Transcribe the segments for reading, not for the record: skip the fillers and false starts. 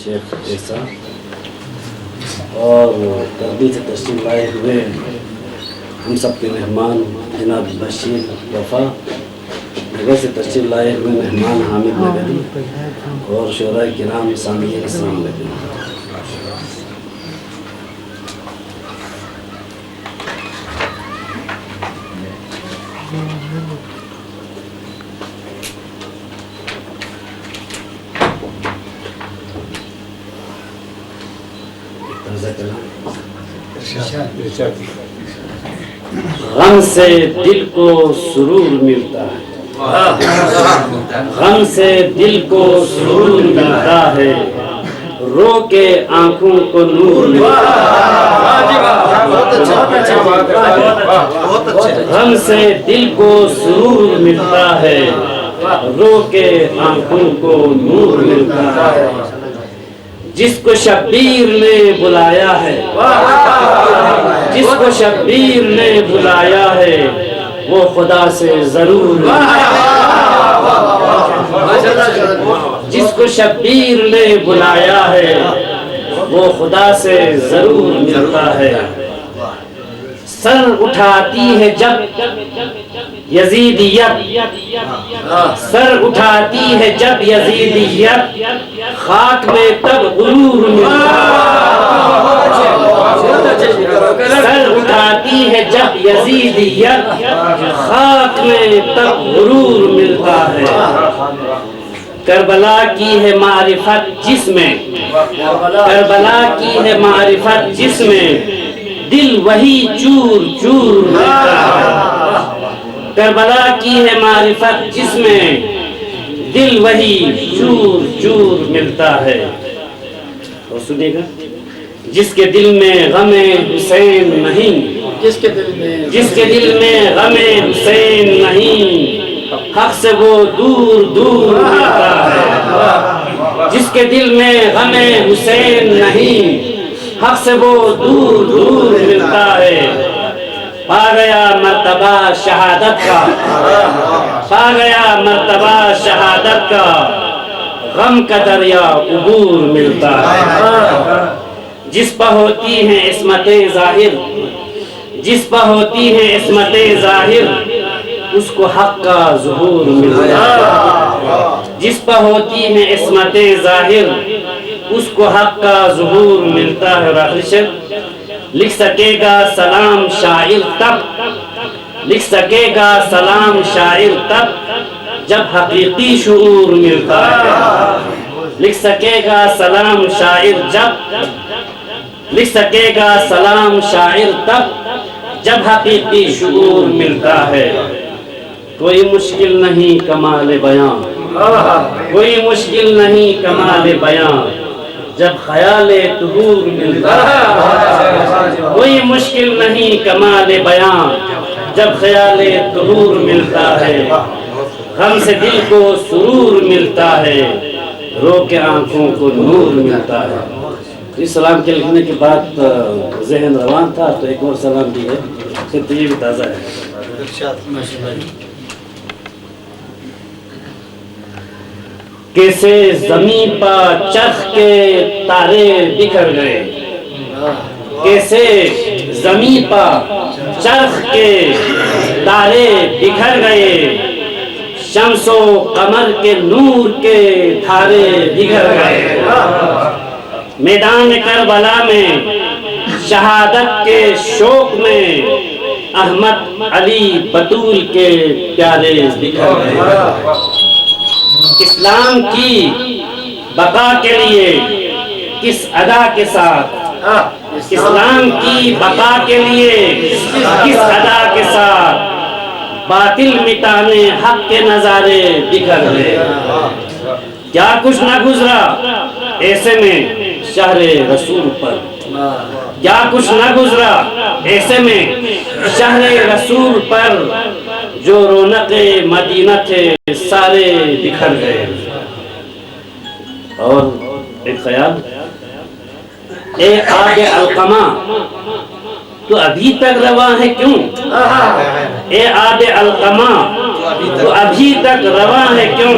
شیخ عیسیٰ اور کربی سے تشریف لائے ہوئے ہم سب کے مہمان جناب بشیر وفا، نگر سے تشریف لائے ہوئے مہمان حامد نگری اور شعراء کرام سامعین، السلام علیکم۔ غم سے دل کو سرور ملتا ہے، غم سے دل کو سرور ملتا ہے، رو کے آنکھوں کو نور ملتا ہے، غم سے دل کو سرور ملتا ہے، رو کے آنکھوں کو نور ملتا ہے، جس کو شبیر نے بلایا ہے، جس کو شبیر نے بلایا ہے، وہ خدا سے ضرور جس کو شبیر نے بلایا ہے، وہ خدا سے ضرور ملتا ہے، سر اٹھاتی ہے جب یزیدیت، سر اٹھاتی ہے جب یزیدیت، خاک میں تب غرور ملتا ہے، سر اٹھاتی ہے جب یزیدیت، خاک میں تب غرور ملتا ہے، کربلا کی ہے معرفت جس میں، کربلا کی ہے معرفت جس میں، دل وہی چور چور ملتا ہے، کربلا کی ہے معرفت جس میں، دل وہی چور چور ملتا ہے۔ اور سنیے گا، جس کے دل میں غم حسین نہیں، جس کے دل میں غم حسین نہیں، حق سے وہ دور دور ملتا ہے، جس کے دل میں غم حسین نہیں، حق سے وہ دور دور ملتا ہے، پا گیا مرتبہ شہادت کا، پا گیا مرتبہ شہادت کا، غم کا دریا عبور ملتا ہے، جس پہ ہوتی ہیں عصمت ظاہر، جس پہ ہوتی ہیں عصمت ظاہر، اس کو حق کا ظہور ملتا ہے، جس پہ ہوتی ہیں عصمت ظاہر، اس کو حق کا ظہور ملتا ہے۔ اور آخری شعر، لکھ سکے گا سلام شاعر تب، لکھ سکے گا سلام شاعر تب، جب حقیقی شعور ملتا ہے، لکھ سکے گا سلام شاعر جب، لکھ سکے گا سلام شاعر تب، جب حقیقی شعور ملتا ہے، کوئی مشکل نہیں کمال بیان، کوئی مشکل نہیں کمال بیان، جب خیال طہور ملتا ہے، کوئی مشکل نہیں کمال بیان، جب خیال طہور ملتا ہے، غم سے دل کو سرور ملتا ہے، رو کے آنکھوں کو نور ملتا ہے۔ اس سلام کے لکھنے کے بعد ذہن روان تھا تو ایک اور سلام بھی ہے، پھر یہ بھی تازہ ہے۔ کیسے زمین پر چرخ کے تارے بکھر گئے، کیسے زمین پر چرخ کے تارے بکھر گئے، شمس و قمر کے نور کے دھارے بکھر گئے، میدان کربلا میں شہادت کے شوق میں، احمد علی بطول کے پیارے بکھر گئے، اسلام کی بقا کے لیے کس ادا کے ساتھ، اسلام کی بقا کے لیے کس ادا کے ساتھ، باطل مٹانے حق کے نظارے بکھر گئے، کیا کچھ نہ گزرا ایسے میں شہر رسول پر، کیا کچھ نہ گزرا ایسے میں شہر رسول پر، جو رونق مدینہ تھے سارے بکھر گئے۔ اور ایک خیال، اے آب علقمہ تو ابھی تک رواں ہے کیوں، اے آب علقمہ تو ابھی تک رواں ہے کیوں،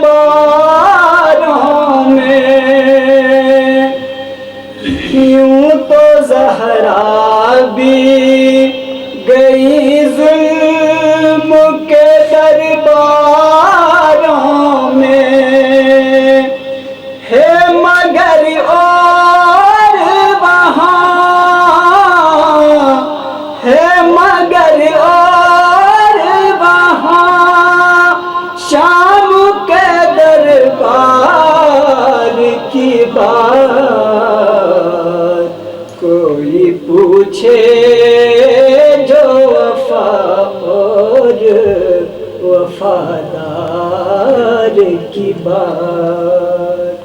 درباروں میں، یوں تو زہرا بھی گئی ظلم کے درباروں میں، ہے مگر اور وہاں، ہے مگر اور وہاں شام کے دربار کی بات کوئی پوچھے جو وفا اور وفادار کی بات،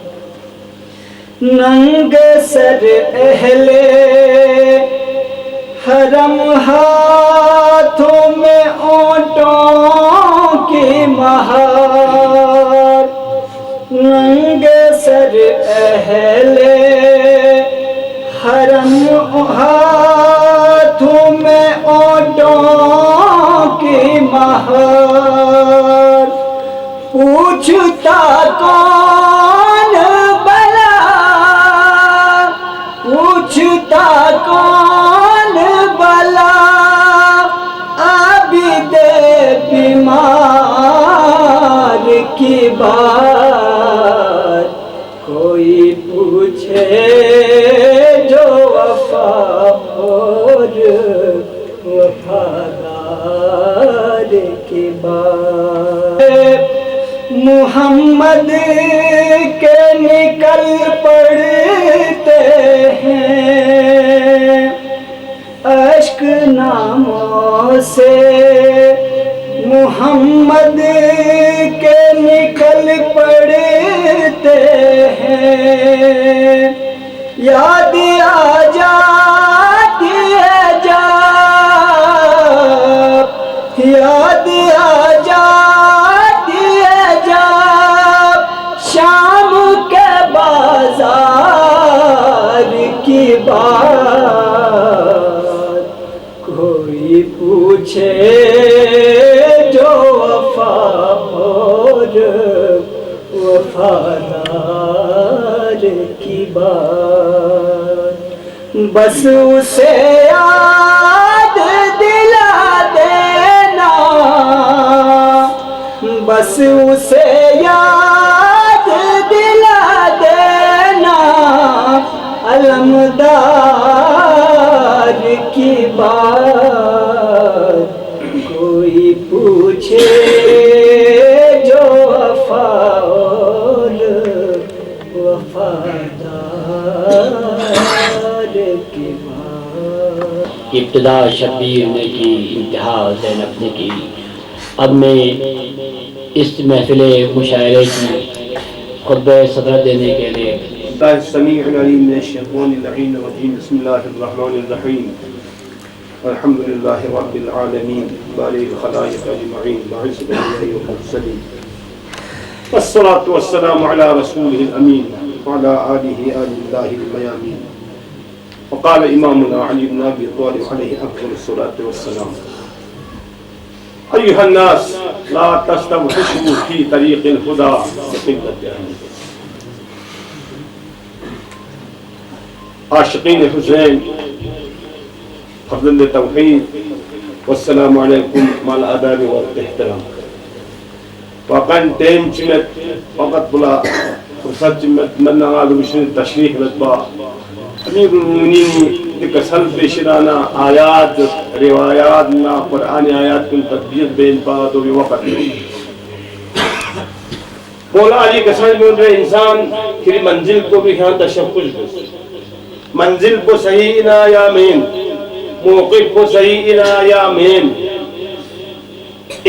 ننگ سر اہل حرم ہاتھوں میں اونٹوں کی مہار، ننگ سر اہل حرم ہاتھوں میں اونٹوں کی مہار، پوچھتا کون بلا، پوچھتا کون بلا، عابد بیمار کی بات کوئی پوچھے جو وفا اور وفادار کی بات، محمد کے نکل پڑتے ہیں اشک ناموں سے، محمد کے نکل پڑتے ہیں، یاد آ جاتی ہے جب، یاد آ جاتی ہے جب شام کے بازار کی بات کوئی پوچھے جو وفا اور وفادار کی بات، بس اسے یاد دلا دینا، بس اسے یاد دلا دینا، علمدار کی بات کوئی پوچھے جو وفا اور وفادار کی بات۔ ابتدا شبیر نے کی، انتہا زینب نے کی۔ اب میں اس محفل مشاعرے کی خطبہ صدر دینے کے لیے اللہ السمیع العلیم من الشیطان اللعین الرجیم، بسم اللہ الرحمن الرحیم، الحمد للہ رب العالمین، بارئ الخلائق اجمعین، باعث الانبیاء والمرسلین، والصلاة والسلام علی رسولہ الامین وعلی آلہ آل اللہ المیامین۔ وقال امامنا علی بن ابی طالب علیہ افضل الصلاة والسلام: ایہا الناس لا تستوحشوا فی طریق الہدی بقلۃ اہلہ۔ عاشقین حسین، فرزند توحید، والسلام علیکم مال آداب و احترام۔ واقعاً ٹیم چمت وقت بلا فرصت چمت من نغاد بشن تشریح لطبا امیر المومنین کسل پیشرانا آیات روایات نا قرآن آیات کن تطبیق بین پا تو بھی وقت مولا علی کسل بول رہے انسان پھر منزل کو بھی یہاں تشخص بس، منزل کو صحیح انا یا مین، موقف کو صحیح انا یا مین،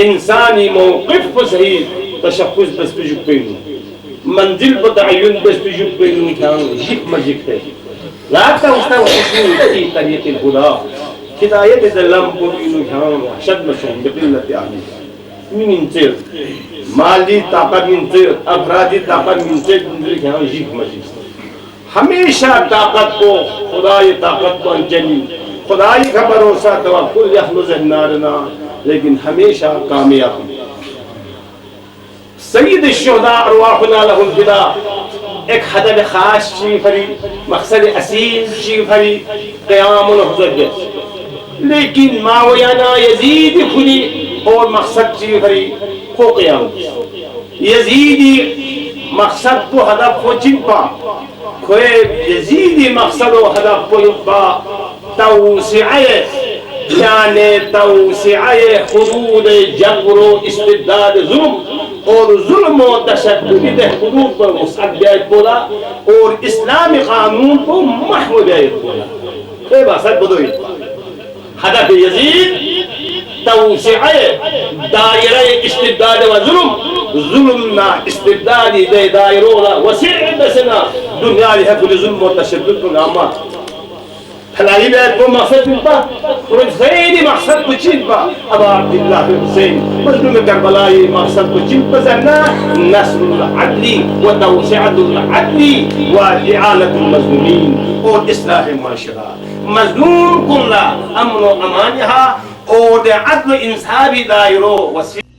انسانی موقف کو صحیح تشخص بس پہ جھک پہنو، منزل کو تعین بس پہ جھک پہنو، جھک مجھک ہے لا تستوحشوا فی طریق الہدی، ہدایت دلم کو بینو جھان شد مشہم بقلت آلی من انتر مالی طاقت انتر افرادی طاقت انتر جھان جھک مجھک، ہمیشہ طاقت کو خدای طاقت کو انجلی، خدای کا بھروسہ توکل یحمز النارنا، لیکن ہمیشہ کامیاب سید الشہداء ارواحنا لہم فدا ایک ہدف خاص چی فری مقصد اصیل چی فری قیام الحضرت لیکن ماویانا یزید خودی اور مقصد چی فری کو قیام یزیدی مقصد کو ہدف کو چنپا کوئی یزیدی مقصد و ہدف کو چنپا توسعہ یعنی توسعہ حدود جبر و استبداد ظلم اور ظلم و تشدد حدود پر وسعت بیایت بولا اور اسلامی قانون کو محو بیایت بولا خیلی باسد بدوئی ہدف یزید توسعہ دائرہ استبداد و ظلمنا استبدادی دے دائرونا وسیع بسنا دنیا لی حفل ظلم و تشدد پر ناما حلالی بیت کو مقصد بلتا اور خیلی مقصد کو چین پا ابا عبداللہ حسین مظلوم کربلائی مقصد کو چین پا زرنا نصر العدلی و توسعت العدلی و اعالت المظلومین اور اصلاح معاشرہ مظلوم کن لا امن و امانیہا اور عدل انصابی دائرو وسیع